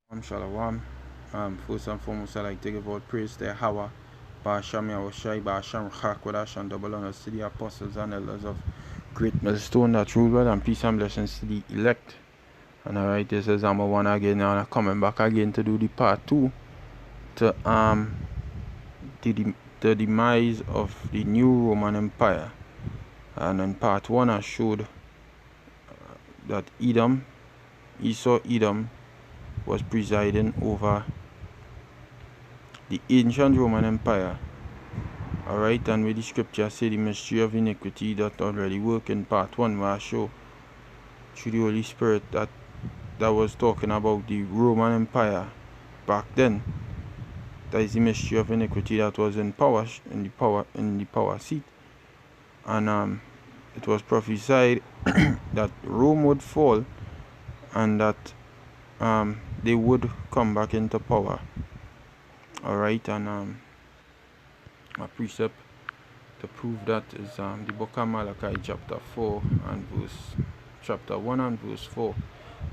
Shalom. First and foremost, I like to give all praise to Yahweh, Ba'asham Yahushai, Ba'asham Chakwadash, and double honors to the apostles and elders of Great Millstone that rule well, and peace and blessings to the elect. And alright, this is Amar one again, and I'm coming back again to do the part 2 to the demise of the new Roman Empire. And in part 1, I showed that Esau Edom, was presiding over the ancient Roman Empire. Alright, and with the scripture say the mystery of iniquity that already work in part 1, where I show through the Holy Spirit that was talking about the Roman Empire back then. That is the mystery of iniquity that was in the power seat. And it was prophesied that Rome would fall and that they would come back into power. Alright, and a precept to prove that is the book of Malachi chapter 1 and verse 4.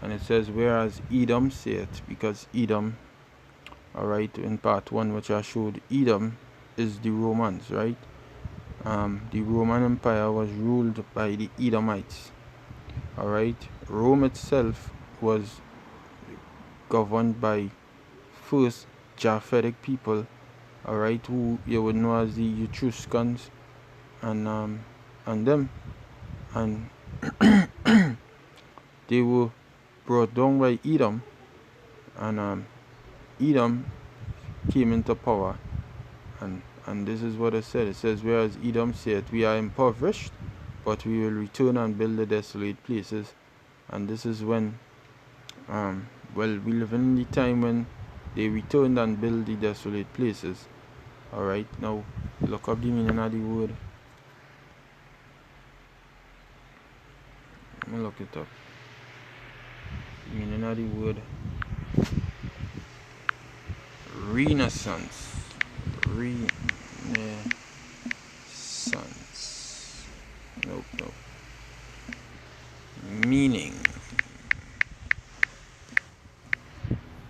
And it says, whereas Edom saith, because Edom, alright, in part 1 which I showed, Edom is the Romans, right? The Roman Empire was ruled by the Edomites. Alright, Rome itself was governed by first Japhetic people, alright, who you would know as the Etruscans and them, and they were brought down by Edom, and Edom came into power, and this is what it said. It says, whereas Edom said, we are impoverished, but we will return and build the desolate places. And this is when we live in the time when they returned and built the desolate places. Alright, now look up the meaning of the word. Let me look it up. The meaning of the word Renaissance. Nope. Meaning.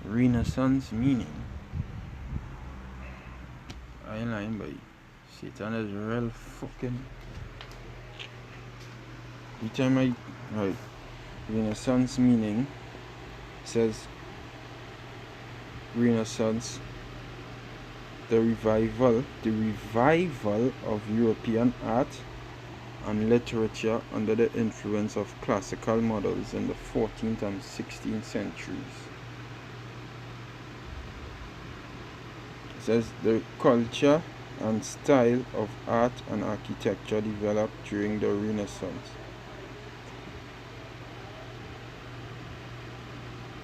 Renaissance meaning. I ain't lying, but Satan is real fucking. Every time right, Renaissance meaning says Renaissance, the revival of European art and literature under the influence of classical models in the 14th and 16th centuries. It says the culture and style of art and architecture developed during the Renaissance.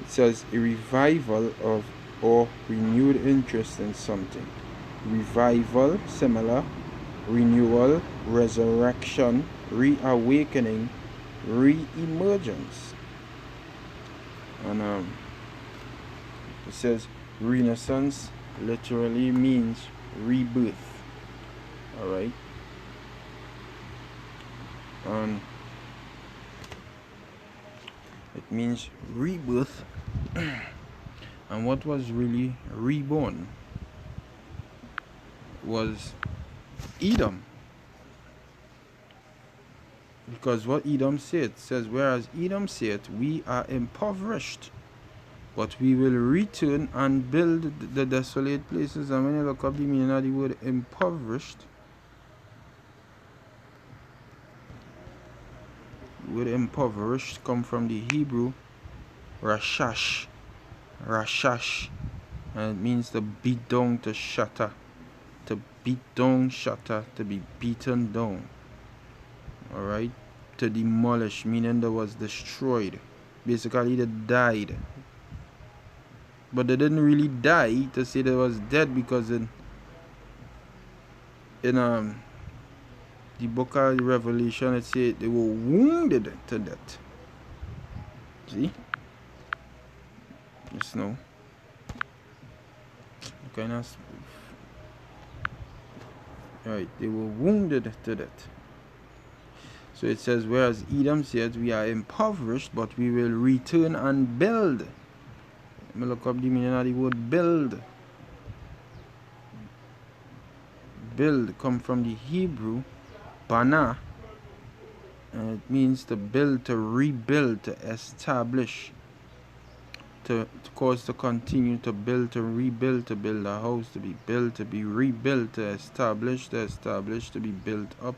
It says a revival of or renewed interest in something. Revival, similar, renewal, resurrection, reawakening, re-emergence. And it says Renaissance literally means rebirth. Alright. And it means rebirth. And what was really reborn was Edom. Because what Edom said says, whereas Edom said, we are impoverished, but we will return and build the desolate places. And when you look up the meaning of the word impoverished, the word impoverished come from the Hebrew rashash, and it means to beat down, to shatter, to beat down, shatter, to be beaten down. Alright, to demolish, meaning that was destroyed. Basically, they died. But they didn't really die to say they was dead, because in the book of Revelation it said they were wounded to death. See? Just now. Kind of. Right, they were wounded to death. So it says, whereas Edom says, we are impoverished, but we will return and build Let me look up the meaning of the word build. Build come from the Hebrew bana, and it means to build, to rebuild, to establish, to cause to continue, to build, to rebuild, to build a house, to be built, to be rebuilt, to establish, to be built up,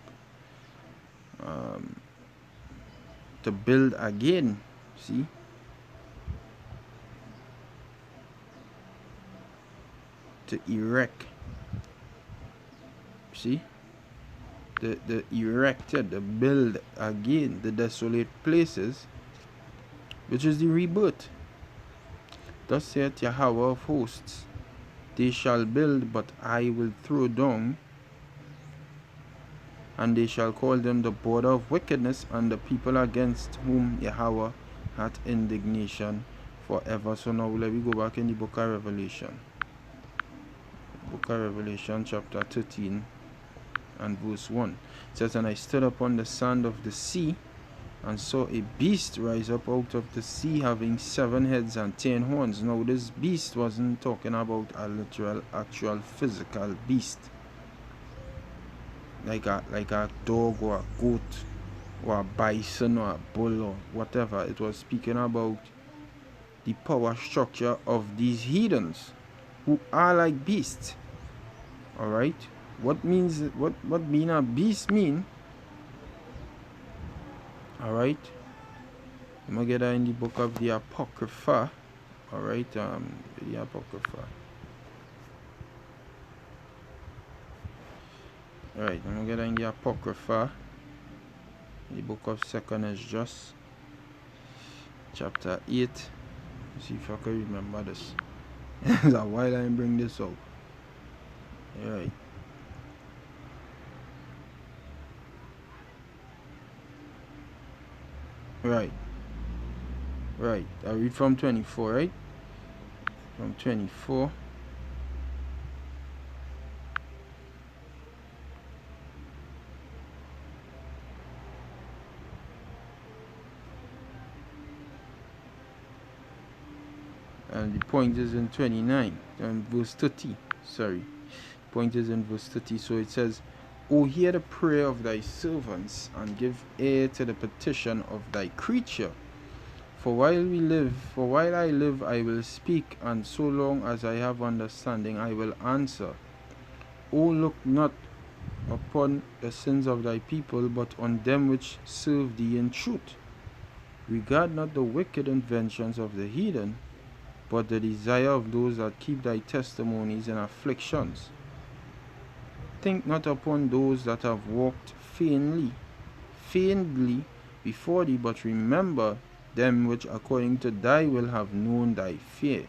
to build again. See, to erect. See, the erected, the build again, the desolate places, which is the rebirth. Thus saith Yahweh of hosts, they shall build, but I will throw down, and they shall call them the border of wickedness, and the people against whom Yahweh hath indignation forever. So now let me go back in the book of Revelation. Book of Revelation chapter 13 and verse 1. It says, and I stood upon the sand of the sea, and saw a beast rise up out of the sea, having 7 heads and 10 horns. Now this beast wasn't talking about a literal, actual, physical beast, like a dog or a goat or a bison or a bull or whatever. It was speaking about the power structure of these heathens who are like beasts. Alright? What being a beast mean? Alright? I'm gonna get that in the book of the Apocrypha. Alright, the Apocrypha. Alright, I'm gonna get that in the Apocrypha. The book of 2nd Esdras, chapter 8. Let's see if I can remember this. It's a while I bring this up. Alright. Right. I read from 24, right? From 24. And the point is in 29 and verse 30. Sorry. Point is in verse 30. So it says, O hear the prayer of thy servants, and give ear to the petition of thy creature. For while I live, I will speak, and so long as I have understanding, I will answer. O look not upon the sins of thy people, but on them which serve thee in truth. Regard not the wicked inventions of the heathen, but the desire of those that keep thy testimonies and afflictions. Think not upon those that have walked feignedly before thee, but remember them which according to thy will have known thy fear.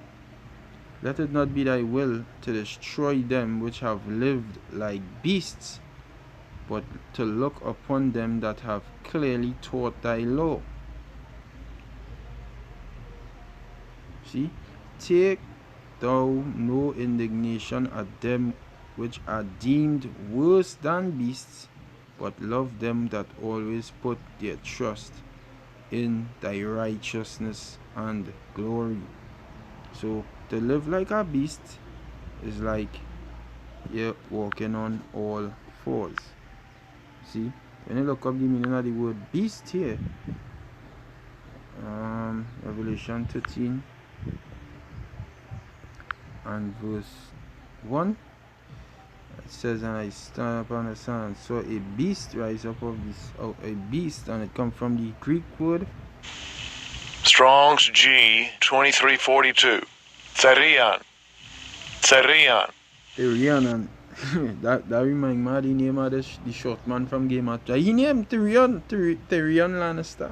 Let it not be thy will to destroy them which have lived like beasts, but to look upon them that have clearly taught thy law. See, take thou no indignation at them which are deemed worse than beasts, but love them that always put their trust in thy righteousness and glory. So to live like a beast is like you're walking on all fours. See, when you look up the meaning of the word beast here, Revelation 13 and verse 1, it says, and I stand upon the sun and saw a beast rise up of this, a beast, and it comes from the Greek word Strong's G 2342. Therian. Tyrion, and that reminds me of the name of the short man from Game of Thrones. He named Tyrion Lannister,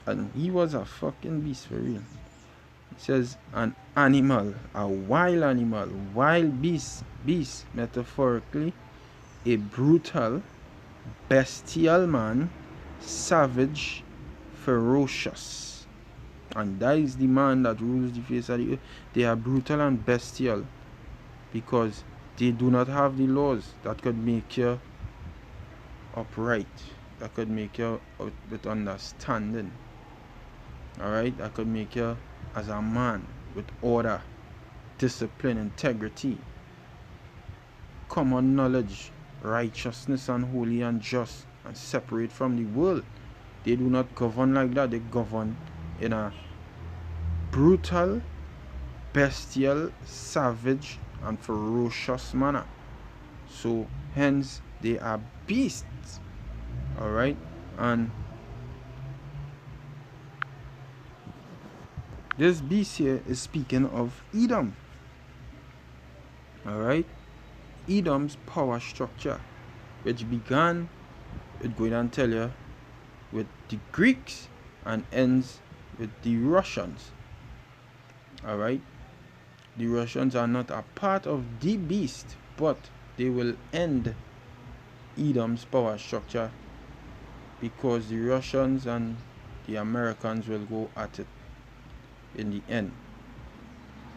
and he was a fucking beast for real. It says an animal, a wild animal, wild beast, metaphorically a brutal, bestial man, savage, ferocious. And that is the man that rules the face of the earth. They are brutal and bestial because they do not have the laws that could make you upright, that could make you with understanding. Alright, that could make you as a man with order, discipline, integrity, common knowledge, righteousness, and holy and just, and separate from the world. They do not govern like that. They govern in a brutal, bestial, savage, and ferocious manner. So hence they are beasts. Alright? And this beast here is speaking of Edom. Alright? Edom's power structure, which began, it's going to tell you, with the Greeks and ends with the Russians. Alright? The Russians are not a part of the beast, but they will end Edom's power structure because the Russians and the Americans will go at it in the end.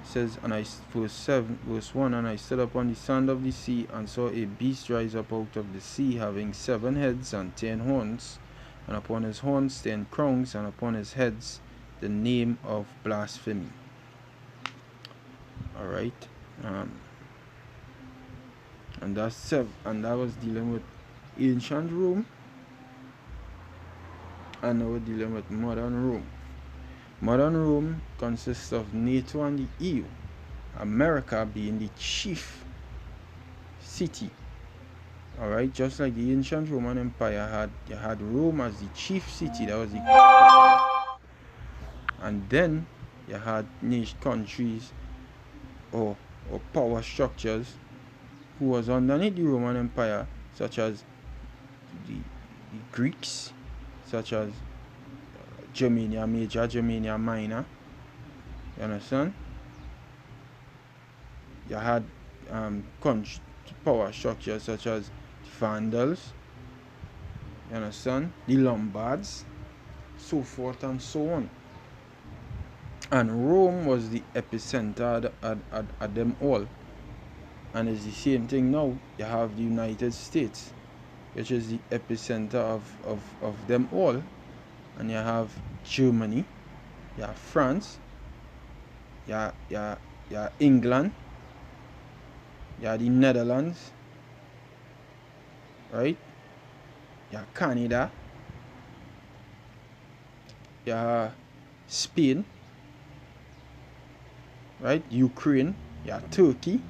It says, and verse 1, and I stood upon the sand of the sea and saw a beast rise up out of the sea, having 7 heads and 10 horns, and upon his horns 10 crowns, and upon his heads the name of blasphemy. Alright, and that's and that was dealing with ancient Rome, and now we're dealing with modern Rome. Modern Rome consists of NATO and the EU, America being the chief city. Alright, just like the ancient Roman Empire had Rome as the chief city, that was the capital. And then you had countries or power structures who was underneath the Roman Empire, such as the Greeks, such as Germania Major, Germania Minor. You understand? You had power structures such as the Vandals, you understand? The Lombards, so forth and so on. And Rome was the epicenter at them all. And it's the same thing now. You have the United States, which is the epicenter of them all. And you have Germany, you have France, you have England, you have the Netherlands, right? You have Canada, you have Spain, right? Ukraine, you have Turkey.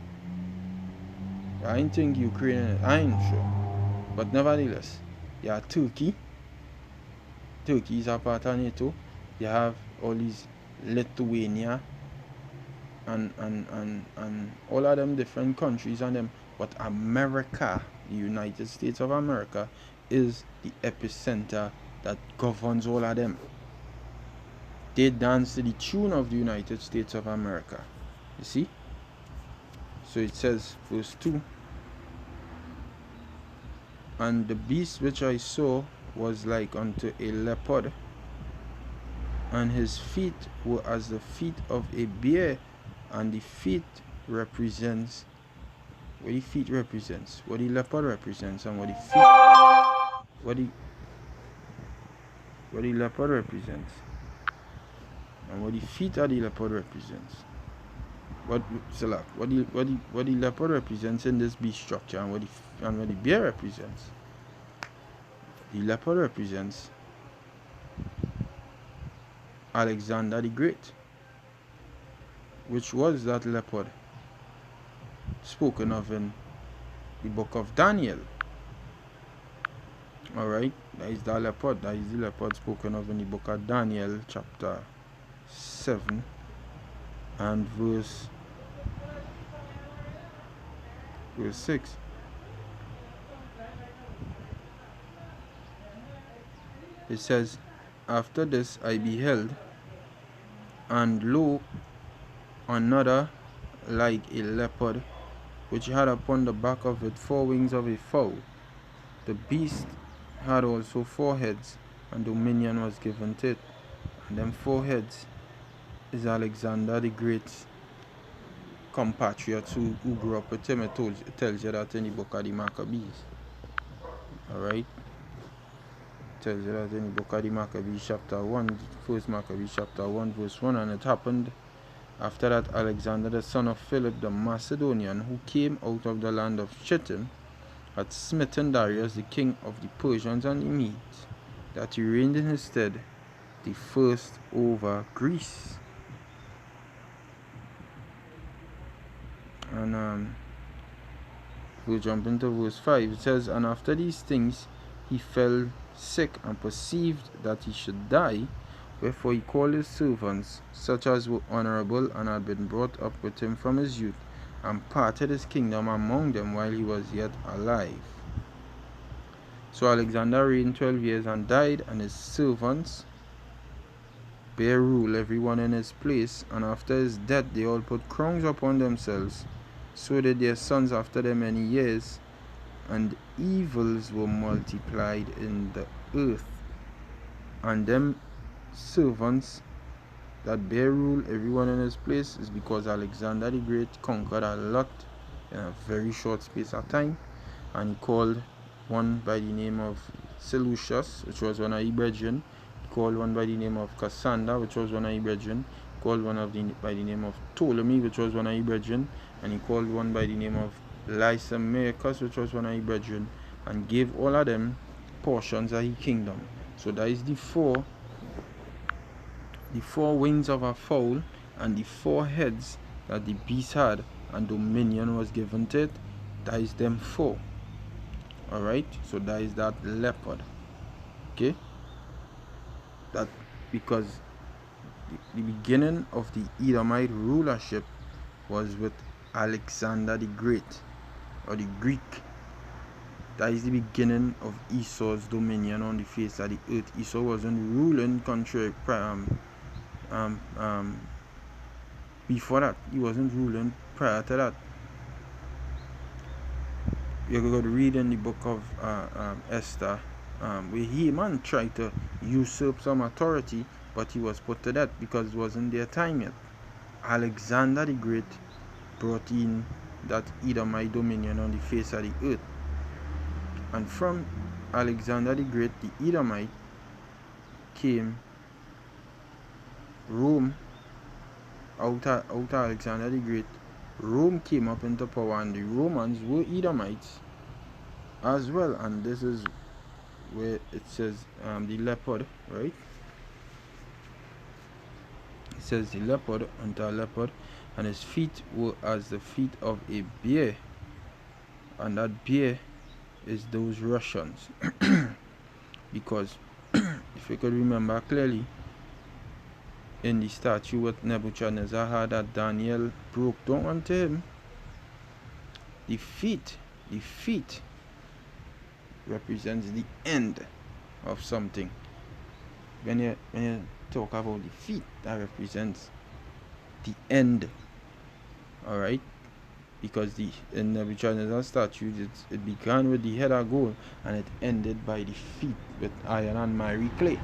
I don't think Ukraine, I ain't sure. But nevertheless, you have Turkey. Turkey is a part of NATO. You have all these Lithuania and all of them different countries and them. But America, the United States of America, is the epicenter that governs all of them. They dance to the tune of the United States of America. You see? So it says, verse 2, and the beast which I saw was like unto a leopard, and his feet were as the feet of a bear, and the feet represents what the feet represents, what the leopard represents, and what the leopard represents, and what the feet of the leopard represents. What the leopard represents in this beast structure, and what the bear represents. The leopard represents Alexander the Great, which was that leopard spoken of in the book of Daniel. Alright, that is the leopard spoken of in the book of Daniel, chapter 7 and verse 6. It says, after this I beheld, and lo, another like a leopard, which had upon the back of it 4 wings of a fowl. The beast had also 4 heads, and dominion was given to it. And them 4 heads is Alexander the Great's compatriots who grew up with him. It tells you that in the book of the Maccabees. Alright. tells you that in the book of the Maccabees chapter 1, first Maccabees chapter 1 verse 1, and it happened after that Alexander the son of Philip the Macedonian, who came out of the land of Chittim, had smitten Darius the king of the Persians and the Medes, that he reigned in his stead, the first over Greece. And we'll jump into verse 5. It says, and after these things he fell sick and perceived that he should die. Wherefore he called his servants, such as were honorable and had been brought up with him from his youth, and parted his kingdom among them while he was yet alive. So Alexander reigned 12 years and died, and his servants bare rule every one in his place. And after his death they all put crowns upon themselves. So did their sons after them many years, and evils were multiplied in the earth. And them servants that bear rule everyone in his place is because Alexander the Great conquered a lot in a very short space of time, and he called one by the name of Seleucus, which was one of his brethren. He called one by the name of Cassander, which was one of his brethren. He called one by the name of Ptolemy, which was one of his brethren, and he called one by the name of Lysimachus, which was one of his brethren, and gave all of them portions of his kingdom. So that is the four wings of a fowl, and the 4 heads that the beast had, and dominion was given to it. That is them 4. Alright, so that is that leopard. Okay, that because the beginning of the Edomite rulership was with Alexander the Great, or the Greek. That is the beginning of Esau's dominion on the face of the earth. Esau wasn't ruling contrary before that. He wasn't ruling prior to that. You're going to read in the book of Esther, where Haman tried to usurp some authority, but he was put to death because it wasn't their time yet. Alexander the Great brought in that Edomite dominion on the face of the earth. And from Alexander the Great, the Edomite, came Rome. Out of Alexander the Great, Rome came up into power, and the Romans were Edomites as well. And this is where it says the leopard, right? It says the leopard unto a leopard, and his feet were as the feet of a bear, and that bear is those Russians. Because if you could remember clearly, in the statue what Nebuchadnezzar had that Daniel broke down unto him, the feet represents the end of something. When you talk about the feet, that represents the end. Alright, because in Nebuchadnezzar's statue, it began with the head of gold, and it ended by the feet with iron and miry clay.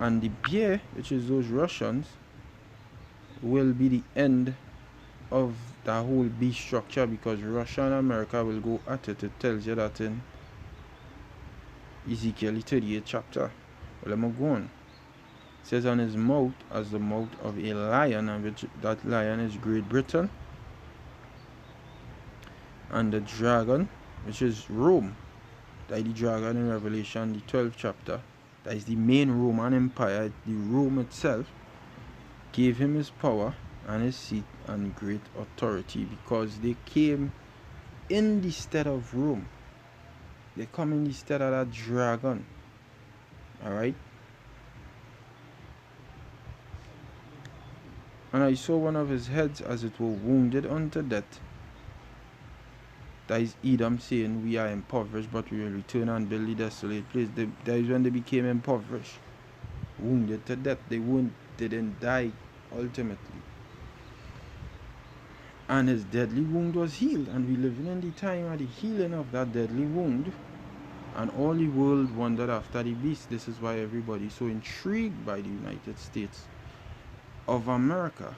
And the bear, which is those Russians, will be the end of the whole beast structure, because Russia and America will go at it. It tells you that in Ezekiel 38 chapter. Well, let me go on. It says, on his mouth as the mouth of a lion, and which that lion is Great Britain. And the dragon, which is Rome, that is the dragon in Revelation, the 12th chapter, that is the main Roman Empire. The Rome itself gave him his power and his seat and great authority, because they came in the stead of Rome. They come in the stead of that dragon. Alright. And I saw one of his heads as it were wounded unto death. That is Edom saying, we are impoverished, but we will return and build the desolate place. That is when they became impoverished, wounded to death. They didn't die ultimately. And his deadly wound was healed, and we living in the time of the healing of that deadly wound. And all the world wondered after the beast. This is why everybody is so intrigued by the United States of America.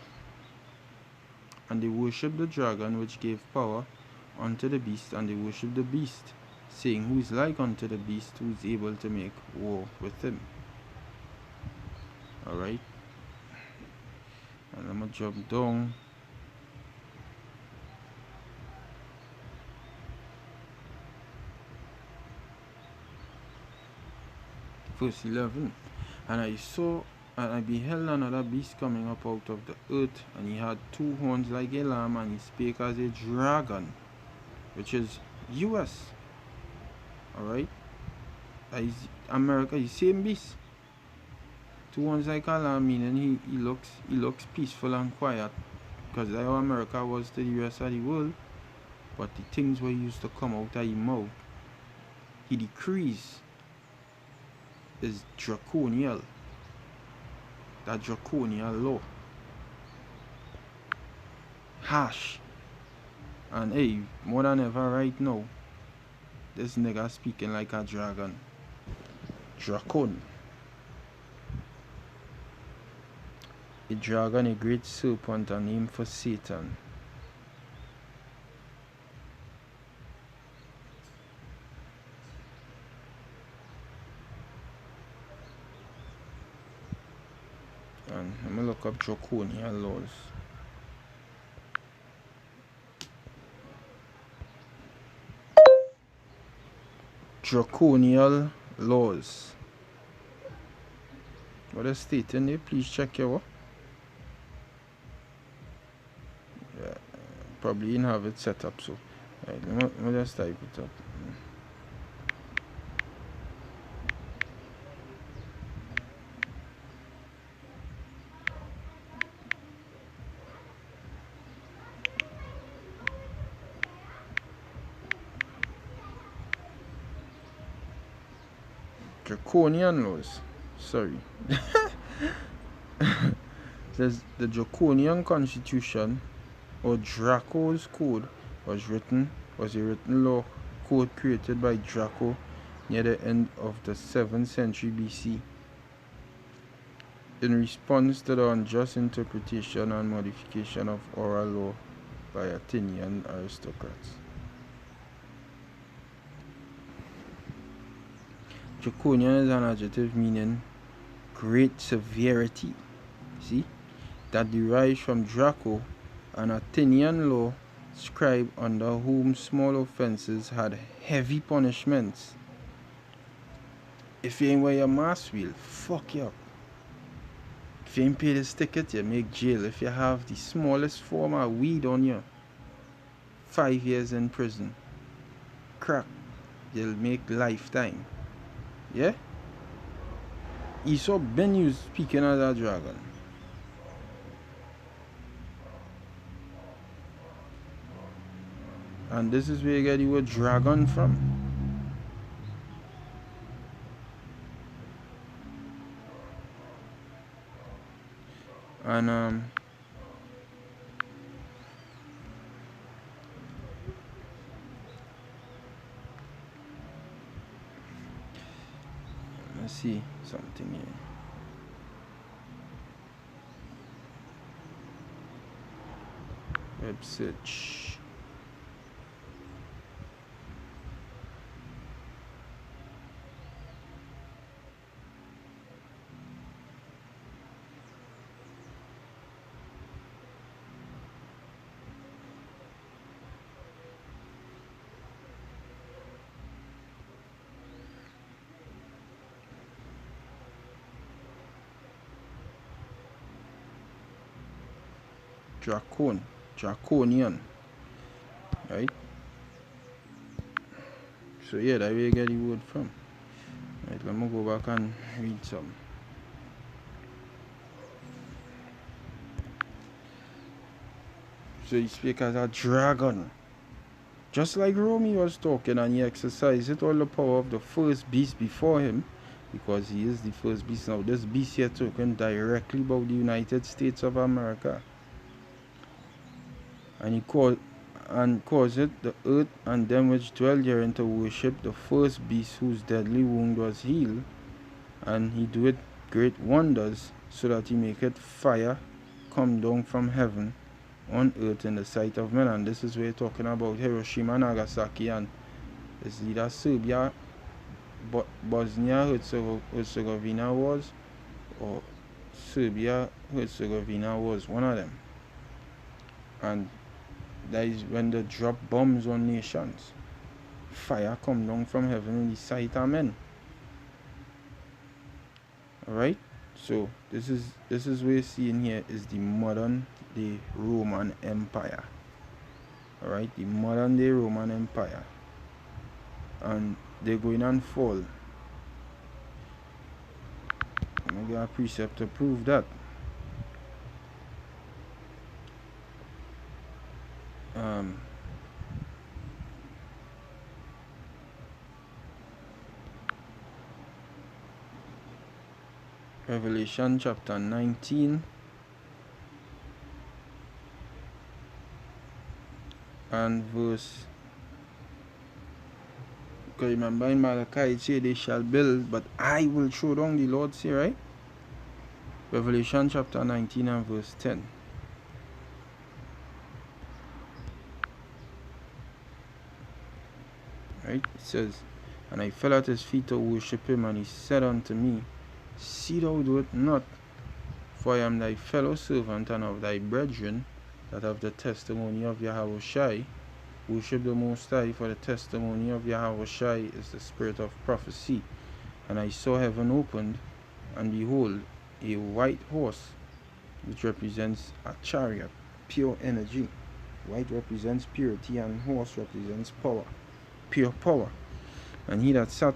And they worship the dragon, which gave power unto the beast, and they worship the beast, saying who is like unto the beast, who is able to make war with him. Alright, and I'm gonna jump down. Verse 11. And I saw, and I beheld another beast coming up out of the earth, and he had 2 horns like a lamb, and he spake as a dragon, which is US. Alright, America is same beast. 2 horns like a lamb, meaning he looks peaceful and quiet, because that's how America was to the rest of the world. But the things were used to come out of his mouth, he decrees, is draconial. That draconian law. Harsh. And hey, more than ever right now, this nigga speaking like a dragon. Dracon. A dragon, a great serpent, a name for Satan. And I'm gonna look up draconian laws. Draconial laws. What is stating there? Please check your. Yeah, probably didn't have it set up, so right, let me just type it up. Draconian laws. Sorry. Says the Draconian Constitution, or Draco's Code, was a written law code created by Draco near the end of the 7th century BC in response to the unjust interpretation and modification of oral law by Athenian aristocrats. Draconian is an adjective meaning great severity. See? That derives from Draco, an Athenian law scribe under whom small offenses had heavy punishments. If you ain't wear your mask wheel, fuck you up. If you ain't pay this ticket, you make jail. If you have the smallest form of weed on you, 5 years in prison. Crack, you'll make lifetime. Yeah? Esau been used speaking as a dragon. And this is where you get the word dragon from. And let's see something here. Web search. Draconian, right? So yeah, that's where you get the word from. Right, let me go back and read some. So he speaks as a dragon, just like Romy was talking, and he exercised all the power of the first beast before him, because he is the first beast. Now this beast here talking directly about the United States of America. And he caused it the earth and them which dwell therein to worship the first beast whose deadly wound was healed, and he doeth great wonders, so that he maketh fire come down from heaven on earth in the sight of men. And this is where you're talking about Hiroshima, Nagasaki, and It's either Serbia, Bosnia Herzegovina wars, or Serbia Herzegovina wars. One of them. And that is when they drop bombs on nations. Fire come down from heaven in the sight of men. Alright? So this is what we're seeing here is the modern day Roman Empire. Alright, the modern day Roman Empire. And they're going and fall. Let me get a precept to prove that. Revelation chapter 19 and verse, because remember in Malachi it says they shall build, but I will throw down, the Lord say, right? Revelation chapter 19 and verse 10. Right? It says, and I fell at his feet to worship him, and he said unto me, see thou do it not, for I am thy fellow servant and of thy brethren that have the testimony of Yahweh. Worship the Most High, for the testimony of Yahweh is the spirit of prophecy. And I saw heaven opened, and behold, a white horse, which represents a chariot, pure energy. White represents purity, and horse represents power, pure power. And he that sat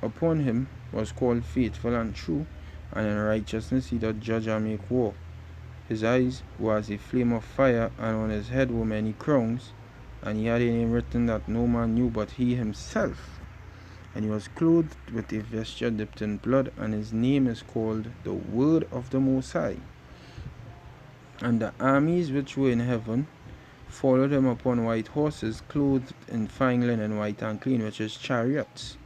upon him was called Faithful and True, and in righteousness he doth judge and make war. His eyes were as a flame of fire, and on his head were many crowns, and he had a name written that no man knew but he himself. And he was clothed with a vesture dipped in blood, and his name is called the Word of the Most High. And the armies which were in heaven followed him upon white horses, clothed in fine linen, white and clean, which is chariots.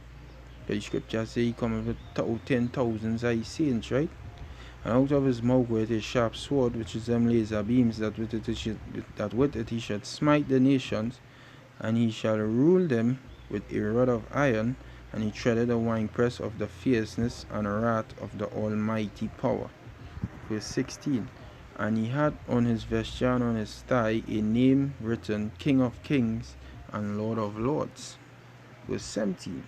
The scripture says he cometh with 10,000s of his saints, right? And out of his mouth goeth a sharp sword, which is them laser beams, that with it he should smite the nations, and he shall rule them with a rod of iron, and he treaded the winepress of the fierceness and wrath of the Almighty power. Verse 16. And he had on his vesture and on his thigh a name written, King of Kings and Lord of Lords. Verse 17.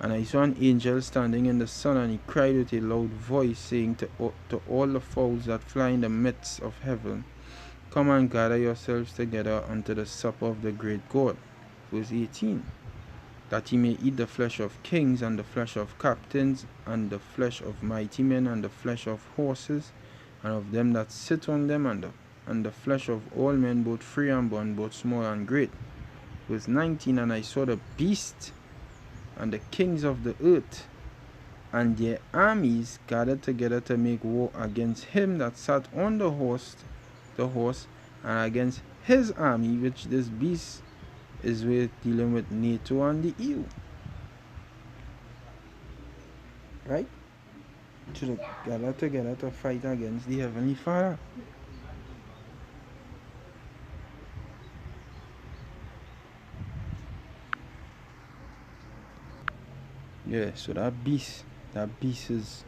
And I saw an angel standing in the sun, and he cried with a loud voice, saying to all the fowls that fly in the midst of heaven, come and gather yourselves together unto the supper of the great God. Verse 18. That ye may eat the flesh of kings, and the flesh of captains, and the flesh of mighty men, and the flesh of horses, and of them that sit on them, and the flesh of all men, both free and bond, both small and great. Verse 19. And I saw the beast and the kings of the earth and their armies gathered together to make war against him that sat on the horse, and against his army, which this beast is with dealing with NATO and the EU. Right? To gather together to fight against the Heavenly Father. Yeah, so that beast is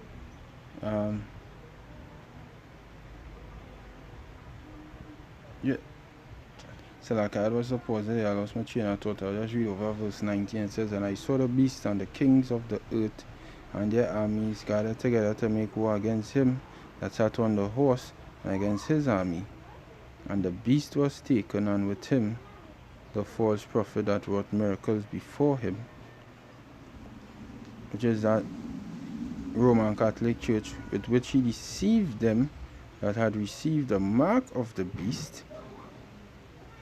yeah. So like I was supposed to, I lost my train of thought. I'll just read over verse 19. It says, and I saw the beast and the kings of the earth and their armies gathered together to make war against him that sat on the horse and against his army. And the beast was taken, and with him the false prophet that wrought miracles before him, which is that Roman Catholic Church, with which he deceived them that had received the mark of the beast,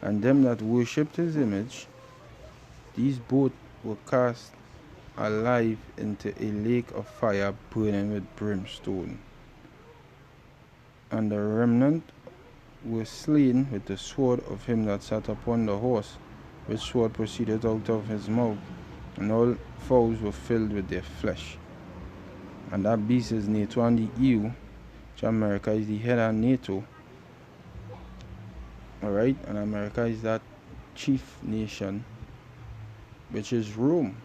and them that worshipped his image. These both were cast alive into a lake of fire burning with brimstone. And the remnant were slain with the sword of him that sat upon the horse, which sword proceeded out of his mouth, and all fowls were filled with their flesh. And that beast is NATO and the EU, which America is the head of NATO. Alright, and America is that chief nation which is Rome.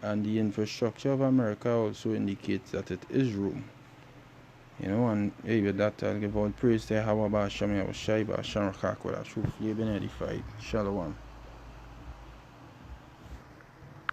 And the infrastructure of America also indicates that it is Rome. You know, and hey, with that, I'll give all praise to Yahweh Ba'Shem Yahushai Ba'Shem Rakak with our truth, live and edified. Shalom.